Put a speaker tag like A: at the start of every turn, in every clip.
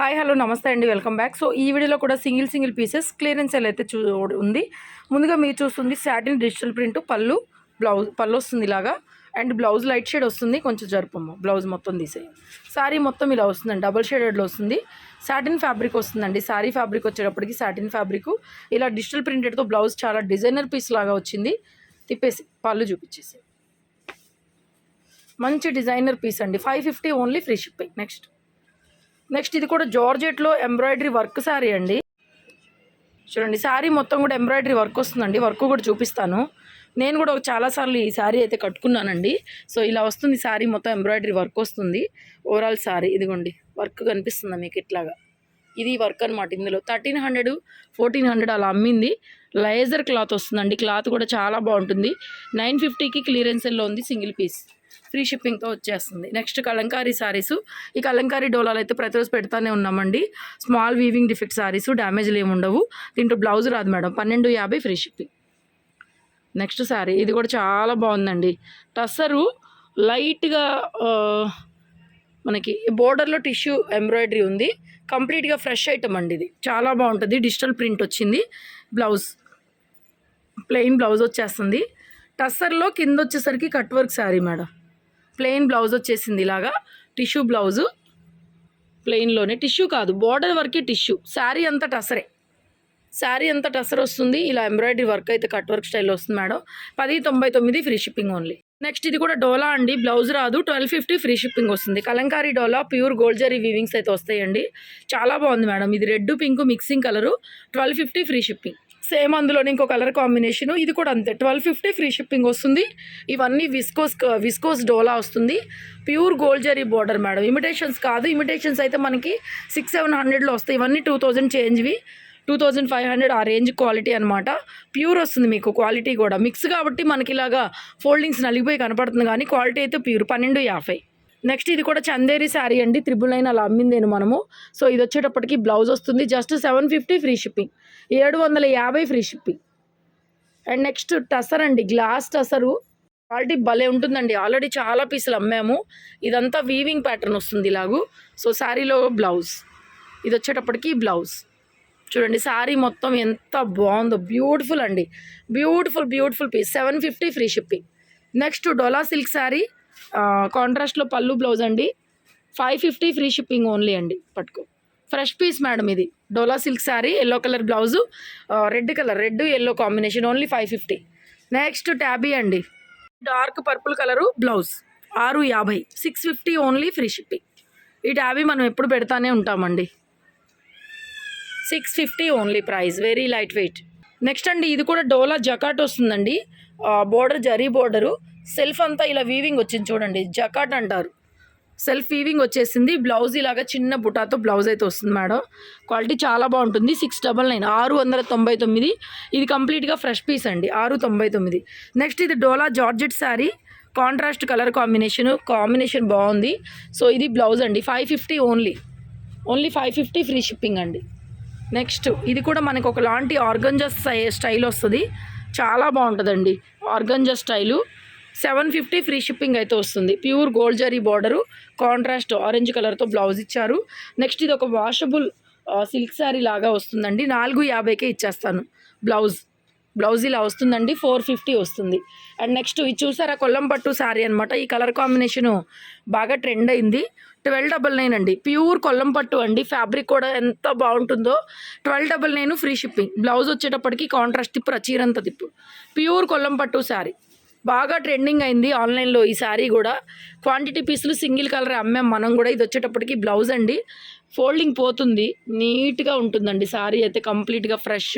A: Hi hello నమస్తే అండి, welcome back. So ఈ వీడియోలో కూడా సింగిల్ పీసెస్ క్లియరెన్స్ సేల్ అయితే ఉంది. ముందుగా మీరు చూస్తుంది సాటిన్ డిజిటల్ ప్రింట్ పళ్ళు వస్తుంది ఇలాగా. అండ్ బ్లౌజ్ లైట్ షేడ్ వస్తుంది, కొంచెం జరుపమ్మ బ్లౌజ్ మొత్తం తీసేయి. శారీ మొత్తం ఇలా వస్తుందండి, డబుల్ షేడెడ్లో వస్తుంది. సాటిన్ ఫ్యాబ్రిక్ వస్తుందండి. శారీ ఫ్యాబ్రిక్ వచ్చేటప్పటికి సాటిన్ ఫ్యాబ్రిక్ ఇలా డిజిటల్ ప్రింటెడ్తో బ్లౌజ్ చాలా డిజైనర్ పీస్ లాగా వచ్చింది. తిప్పేసి పళ్ళు చూపించేసి మంచి డిజైనర్ పీస్ అండి. 550 ఓన్లీ, ఫ్రీ షిప్పింగ్. నెక్స్ట్ ఇది కూడా జార్జెట్లో ఎంబ్రాయిడరీ వర్క్ శారీ అండి. చూడండి, శారీ మొత్తం కూడా ఎంబ్రాయిడరీ వర్క్ వస్తుందండి. వర్క్ కూడా చూపిస్తాను. నేను కూడా చాలాసార్లు ఈ శారీ అయితే కట్టుకున్నానండి. సో ఇలా వస్తుంది శారీ మొత్తం ఎంబ్రాయిడరీ వర్క్ వస్తుంది. ఓవరాల్ శారీ ఇదిగోండి, వర్క్ కనిపిస్తుందా మీకు ఇట్లాగా. ఇది వర్క్ అనమాట. ఇందులో 1300 1400 అలా అమ్మింది. లేజర్ క్లాత్ వస్తుందండి. క్లాత్ కూడా చాలా బాగుంటుంది. 950కి క్లియరెన్స్ సెల్లో ఉంది. సింగిల్ పీస్ ఫ్రీ షిప్పింగ్తో వచ్చేస్తుంది. నెక్స్ట్ కలంకారీ శారీస్. ఈ కలంకారీ డోలాలు అయితే ప్రతిరోజు పెడతానే ఉన్నామండి. స్మాల్ వీవింగ్ డిఫెక్ట్ శారీస్, డ్యామేజ్లు ఏమి ఉండవు. దీంట్లో బ్లౌజ్ రాదు madam. 1250 free shipping. Next sari ఇది కూడా చాలా బాగుందండి. టస్సరు లైట్గా మనకి బోర్డర్లో టిష్యూ ఎంబ్రాయిడరీ ఉంది. కంప్లీట్గా ఫ్రెష్ ఐటమ్ అండి. ఇది చాలా బాగుంటుంది. డిజిటల్ ప్రింట్ వచ్చింది. బ్లౌజ్ ప్లెయిన్ బ్లౌజ్ వచ్చేస్తుంది. టస్సర్లో కింద వచ్చేసరికి cut work sari madam. Plain blouse వచ్చేసింది ఇలాగా. టిష్యూ బ్లౌజు ప్లెయిన్లోనే, టిష్యూ కాదు బోర్డర్ వర్కే టిష్యూ. శారీ అంతా టసరే, శారీ అంతా టసర్ వస్తుంది. ఇలా ఎంబ్రాయిడరీ వర్క్ అయితే కట్ వర్క్ స్టైల్లో వస్తుంది madam. 1099 free shipping only. Next ఇది కూడా డోలా అండి. బ్లౌజ్ రాదు. 1250 ఫ్రీ షిప్పింగ్ వస్తుంది. కలంకారీ డోలా ప్యూర్ గోల్డ్ జరీ వీవింగ్స్ అయితే వస్తాయండి. చాలా బాగుంది మేడం. ఇది red pink mixing colour. 1250 free shipping. Same అందులోనే ఇంకో కలర్ కాంబినేషను. ఇది కూడా అంతే, 1250 ఫ్రీ షిప్పింగ్ వస్తుంది. ఇవన్నీ విస్కోస్ డోలా వస్తుంది. Pure gold zari border madam. Imitations కాదు. ఇమిటేషన్స్ అయితే మనకి 600-700లో వస్తాయి. ఇవన్నీ 2000 చేంజ్వి, 2500 ఆ రేంజ్ క్వాలిటీ అనమాట. ప్యూర్ వస్తుంది మీకు క్వాలిటీ కూడా. మిక్స్ కాబట్టి మనకి ఇలాగా ఫోల్డింగ్స్ నలిగిపోయి కనపడుతుంది, కానీ క్వాలిటీ అయితే ప్యూర్. 1250. నెక్స్ట్ ఇది కూడా చందేరి శారీ అండి. 999 అలా అమ్మిందేను మనము. సో ఇది వచ్చేటప్పటికి బ్లౌజ్ వస్తుంది. Just 750 free shipping. 750 free shipping. And next tussar అండి. గ్లాస్ టసరు క్వాలిటీ భలే ఉంటుందండి. ఆల్రెడీ చాలా పీసులు అమ్మాము. ఇదంతా వీవింగ్ ప్యాటర్న్ వస్తుంది ఇలాగూ. సో శారీలో బ్లౌజ్ ఇది వచ్చేటప్పటికి బ్లౌజ్ చూడండి. శారీ మొత్తం ఎంత బాగుందో, బ్యూటిఫుల్ అండి. Beautiful piece. 750 free shipping. Next Dola silk sari కాంట్రాస్ట్లో పళ్ళు బ్లౌజ్ అండి. 550 ఫ్రీ షిప్పింగ్ ఓన్లీ అండి. పట్టుకో, ఫ్రెష్ పీస్ మేడం. ఇది Dola silk sari, yellow colour blouse, red yellow combination. Only 550. Next tabby అండి. Dark purple colour blouse. 650, 650 only free shipping. ఈ tabby మనం ఎప్పుడు పెడతానే ఉంటామండి. 650 only price. Very light weight. Next అండి ఇది కూడా డోలా జకాట్ వస్తుందండి. Border zari border. సెల్ఫ్ అంతా ఇలా వీవింగ్ వచ్చింది చూడండి, జకాట్ అంటారు. సెల్ఫ్ వీవింగ్ వచ్చేసింది. బ్లౌజ్ ఇలాగా చిన్న బుటాతో బ్లౌజ్ అయితే వస్తుంది మేడం. క్వాలిటీ చాలా బాగుంటుంది. 699, 699. ఇది కంప్లీట్గా ఫ్రెష్ పీస్ అండి. 699. నెక్స్ట్ ఇది Dola georgette sari, contrast colour combination బాగుంది. సో ఇది బ్లౌజ్ అండి. 550 ఓన్లీ 550 ఫ్రీ షిప్పింగ్ అండి. నెక్స్ట్ ఇది కూడా మనకు ఒకలాంటి ఆర్గంజా స్టైల్ వస్తుంది. చాలా బాగుంటుందండి ఆర్గంజా స్టైలు. 750 ఫ్రీ షిప్పింగ్ అయితే వస్తుంది. Pure gold zari border, contrast orange కలర్తో బ్లౌజ్ ఇచ్చారు. నెక్స్ట్ ఇది ఒక వాషబుల్ సిల్క్ శారీ లాగా వస్తుందండి. 450కే ఇచ్చేస్తాను. బ్లౌజ్ ఇలా వస్తుందండి. 450 వస్తుంది. అండ్ నెక్స్ట్ ఇది చూసారా, కొల్లం పట్టు శారీ అనమాట. ఈ కలర్ కాంబినేషను బాగా ట్రెండ్ అయింది. 1299 అండి. ప్యూర్ కొల్లం పట్టు అండి. ఫ్యాబ్రిక్ కూడా ఎంత బాగుంటుందో. 1299 ఫ్రీ షిప్పింగ్. బ్లౌజ్ వచ్చేటప్పటికి కాంట్రాస్ట్ తిప్పు, చీరంత తిప్పు. ప్యూర్ కొల్లం పట్టు శారీ బాగా ట్రెండింగ్ అయింది ఆన్లైన్లో. ఈ శారీ కూడా క్వాంటిటీ పీసులు సింగిల్ కలర్ అమ్మాం మనం కూడా. ఇది వచ్చేటప్పటికి బ్లౌజ్ అండి. ఫోల్డింగ్ పోతుంది, నీట్గా ఉంటుందండి శారీ అయితే. కంప్లీట్గా ఫ్రెష్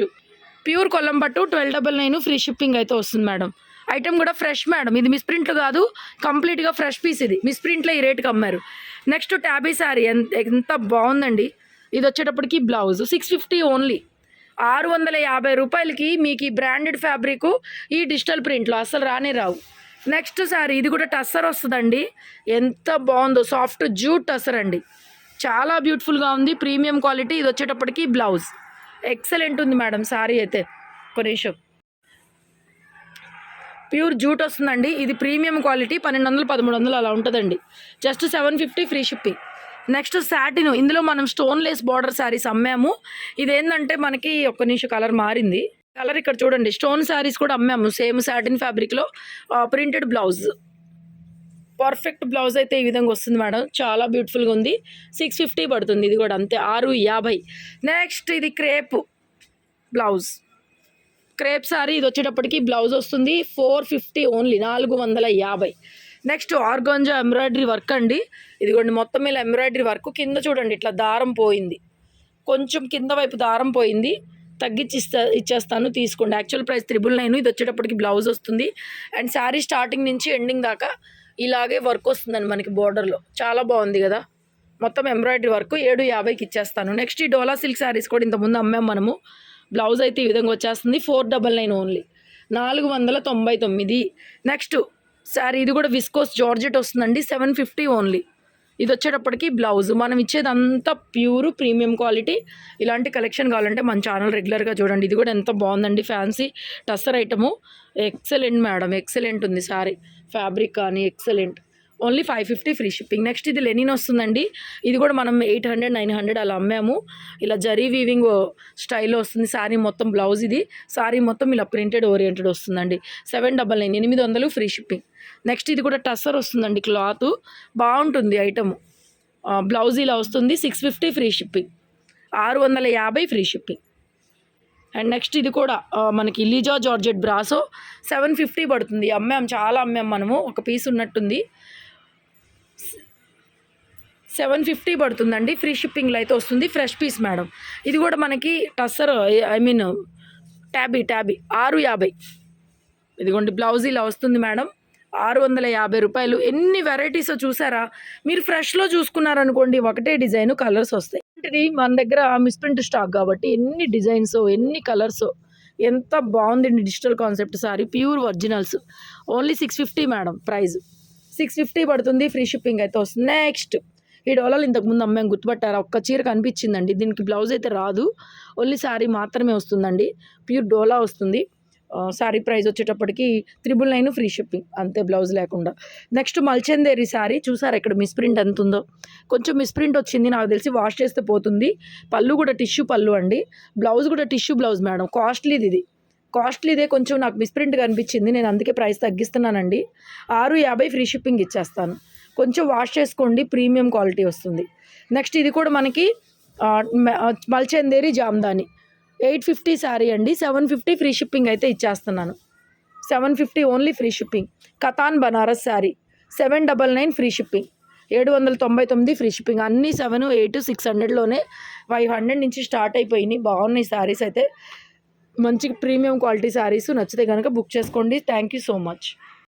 A: ప్యూర్ కొల్లం పట్టు. 1299 ఫ్రీ షిప్పింగ్ అయితే వస్తుంది మేడం. ఐటమ్ కూడా ఫ్రెష్ మేడం. ఇది మిస్ప్రింట్లు కాదు, కంప్లీట్గా ఫ్రెష్ పీస్. ఇది మిస్ప్రింట్లో ఈ రేట్కి అమ్మారు. నెక్స్ట్ ట్యాబీ శారీ ఎంత బాగుందండి. ఇది వచ్చేటప్పటికి బ్లౌజ్ 650 ఓన్లీ. 650 రూపాయలకి మీకు ఈ బ్రాండెడ్ ఫ్యాబ్రిక్ ఈ డిజిటల్ ప్రింట్లో అసలు రావు. నెక్స్ట్ శారీ ఇది కూడా టస్సర్ వస్తుందండి. ఎంత బాగుందో, సాఫ్ట్ జూట్ టస్సర్ అండి. చాలా బ్యూటిఫుల్గా ఉంది. Premium quality. ఇది వచ్చేటప్పటికి బ్లౌజ్ ఎక్సలెంట్ ఉంది మేడం. శారీ అయితే ఒక నిమిషం. ప్యూర్ జూట్ వస్తుందండి. ఇది ప్రీమియం క్వాలిటీ. 1200, 1300 అలా ఉంటుందండి. Just 750 free shipping. Next satin, ఇందులో మనం స్టోన్ లేస్ బార్డర్ శారీస్ అమ్మాము. ఇదేంటంటే మనకి ఒక్క నిమిషం కలర్ మారింది. కలర్ ఇక్కడ చూడండి, స్టోన్ శారీస్ కూడా అమ్మాము సేమ్ సాటిన్ ఫ్యాబ్రిక్లో. ప్రింటెడ్ బ్లౌజ్, పర్ఫెక్ట్ బ్లౌజ్ అయితే ఈ విధంగా వస్తుంది మేడం, చాలా బ్యూటిఫుల్గా ఉంది. 650 పడుతుంది, ఇది కూడా అంతే 650. నెక్స్ట్ ఇది క్రేప్ బ్లౌజ్, క్రేప్ శారీ, ఇది వచ్చేటప్పటికి బ్లౌజ్ వస్తుంది 450 only, 450. Next organza embroidery work అండి, ఇదిగోండి మొత్తం ఇలా ఎంబ్రాయిడరీ వర్క్. కింద చూడండి ఇట్లా దారం పోయింది, కొంచెం కింద వైపు దారం పోయింది, తగ్గించి ఇచ్చేస్తాను తీసుకోండి. Actual price 999. ఇది వచ్చేటప్పటికి బ్లౌజ్ వస్తుంది. అండ్ శారీ స్టార్టింగ్ నుంచి ఎండింగ్ దాకా ఇలాగే వర్క్ వస్తుందండి మనకి బోర్డర్లో, చాలా బాగుంది కదా. మొత్తం ఎంబ్రాయిడరీ వర్క్ 750కి ఇచ్చేస్తాను. నెక్స్ట్ ఈ డోలా సిల్క్ శారీస్ కూడా ఇంతకుముందు అమ్మాము మనము. బ్లౌజ్ అయితే ఈ విధంగా వచ్చేస్తుంది 499 ఓన్లీ, 499. నెక్స్ట్ శారీ, ఇది కూడా విస్కోస్ జార్జెట్ వస్తుందండి 750 ఓన్లీ. ఇది వచ్చేటప్పటికి బ్లౌజ్. మనం ఇచ్చేదంతా ప్యూర్ ప్రీమియం క్వాలిటీ. ఇలాంటి కలెక్షన్ కావాలంటే మన ఛానల్ రెగ్యులర్గా చూడండి. ఇది కూడా ఎంత బాగుందండి, fancy tussar item, excellent madam, excellent ఉంది శారీ, ఫ్యాబ్రిక్ కానీ excellent. Only 550 free shipping. Next ఇది లెనిన్ వస్తుందండి, ఇది కూడా మనం 800 900 అలా అమ్మాము. ఇలా జరీ వీవింగ్ స్టైల్లో వస్తుంది శారీ మొత్తం. బ్లౌజ్ ఇది, శారీ మొత్తం ఇలా ప్రింటెడ్ ఓరియంటెడ్ వస్తుందండి. 799, 800 ఫ్రీ షిప్పింగ్. నెక్స్ట్ ఇది కూడా టస్సర్ వస్తుందండి, క్లాత్ బాగుంటుంది ఐటము. బ్లౌజ్ ఇలా వస్తుంది 650 free shipping, 650 free shipping. And next ఇది కూడా మనకి లీజా జార్జెట్ బ్రాసో 750 పడుతుంది. అమ్మాం, చాలా అమ్మాం మనము, ఒక పీస్ ఉన్నట్టుంది. 750 పడుతుందండి, ఫ్రీ షిప్పింగ్లో అయితే వస్తుంది. Fresh piece madam. ఇది కూడా మనకి టస్సర్, ఐ మీన్ ట్యాబీ 650. ఇదిగోండి బ్లౌజ్ ఇలా వస్తుంది మేడం, 650 రూపాయలు. ఎన్ని వెరైటీస్ చూసారా మీరు. ఫ్రెష్లో చూసుకున్నారనుకోండి ఒకటే డిజైన్, కలర్స్ వస్తాయి. ఇది మన దగ్గర మిస్ప్రింట్ స్టాక్ కాబట్టి ఎన్ని డిజైన్స్, ఎన్ని కలర్స్, ఎంత బాగుంది. Digital concept sorry, pure originals. Only 650 madam, price 650 పడుతుంది, ఫ్రీ షిప్పింగ్ అయితే వస్తుంది. నెక్స్ట్ ఈ డోలాలు ఇంతకుముందు అమ్మాయి గుర్తుపట్టారా, ఒక్క చీర కనిపించిందండి, దీనికి బ్లౌజ్ అయితే రాదు, ఓన్లీ శారీ మాత్రమే వస్తుందండి. ప్యూర్ డోలా వస్తుంది. శారీ ప్రైస్ వచ్చేటప్పటికి 999 ఫ్రీ షిప్పింగ్, అంతే బ్లౌజ్ లేకుండా. నెక్స్ట్ మల్చందేరి శారీ చూసారా, ఇక్కడ మిస్ప్రింట్ ఎంత ఉందో, కొంచెం మిస్ప్రింట్ వచ్చింది, నాకు తెలిసి వాష్ చేస్తే పోతుంది. పళ్ళు కూడా టిష్యూ పళ్ళు అండి, బ్లౌజ్ కూడా టిష్యూ బ్లౌజ్ మేడం. కాస్ట్లీది ఇది, కాస్ట్లీదే, కొంచెం నాకు మిస్ప్రింట్ కనిపించింది, నేను అందుకే ప్రైస్ తగ్గిస్తున్నానండి. 650 ఫ్రీ షిప్పింగ్ ఇచ్చేస్తాను. కొంచెం వాష్ చేసుకోండి, ప్రీమియం క్వాలిటీ వస్తుంది. నెక్స్ట్ ఇది కూడా మనకి మల్చందేరి జామ్దాని 850 శారీ అండి, 750 ఫ్రీ షిప్పింగ్ అయితే ఇచ్చేస్తున్నాను. 750 only free shipping. Katan Banaras sari 799 free shipping, 799 free shipping. అన్నీ 7, 8, 600లోనే, 500 నుంచి స్టార్ట్ అయిపోయినాయి. బాగున్నాయి శారీస్ అయితే, మంచి ప్రీమియం క్వాలిటీ శారీస్. నచ్చితే కనుక బుక్ చేసుకోండి. Thank you so much.